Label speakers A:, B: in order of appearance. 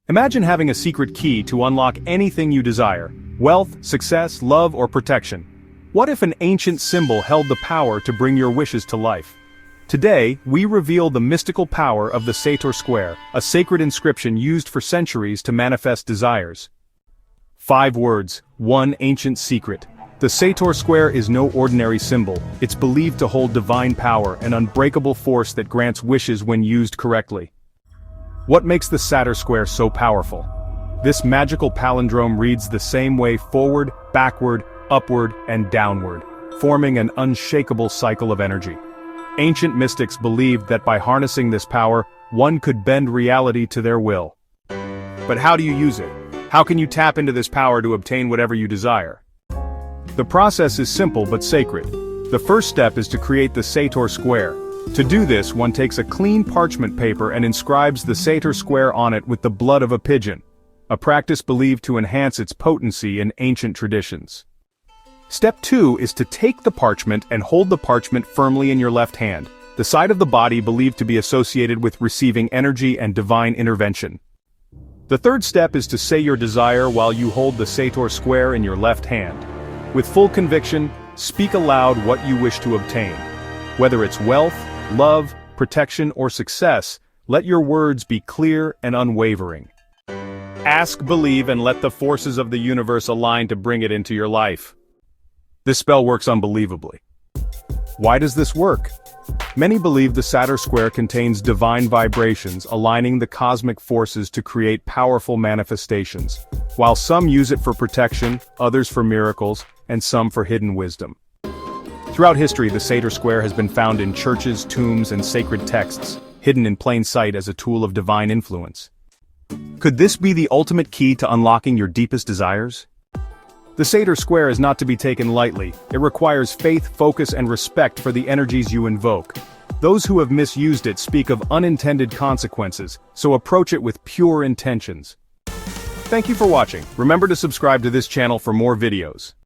A: Imagine having a secret key to unlock anything you desire: wealth, success, love, or protection. What if an ancient symbol held the power to bring your wishes to life? Today, we reveal the mystical power of the Sator Square, a sacred inscription used for centuries to manifest desires. 5 words, one ancient secret. The Sator Square is no ordinary symbol. It's believed to hold divine power, an unbreakable force that grants wishes when used correctly. What makes the Sator Square so powerful? This magical palindrome reads the same way forward, backward, upward, and downward, forming an unshakable cycle of energy. Ancient mystics believed that by harnessing this power, one could bend reality to their will. But how do you use it? How can you tap into this power to obtain whatever you desire? The process is simple but sacred. The first step is to create the Sator Square. To do this, one takes a clean parchment paper and inscribes the Sator Square on it with the blood of a pigeon, a practice believed to enhance its potency in ancient traditions. Step 2 is to take the parchment and hold the parchment firmly in your left hand, the side of the body believed to be associated with receiving energy and divine intervention. The third step is to say your desire while you hold the Sator Square in your left hand. With full conviction, speak aloud what you wish to obtain. Whether it's wealth, love, protection, or success, let your words be clear and unwavering. Ask, believe, and let the forces of the universe align to bring it into your life. This spell works unbelievably. Why does this work? Many believe the Sator Square contains divine vibrations aligning the cosmic forces to create powerful manifestations. While some use it for protection, others for miracles, and some for hidden wisdom. Throughout history, the Sator Square has been found in churches, tombs, and sacred texts, hidden in plain sight as a tool of divine influence. Could this be the ultimate key to unlocking your deepest desires? The Sator Square is not to be taken lightly. It requires faith, focus, and respect for the energies you invoke. Those who have misused it speak of unintended consequences, so approach it with pure intentions. Thank you for watching. Remember to subscribe to this channel for more videos.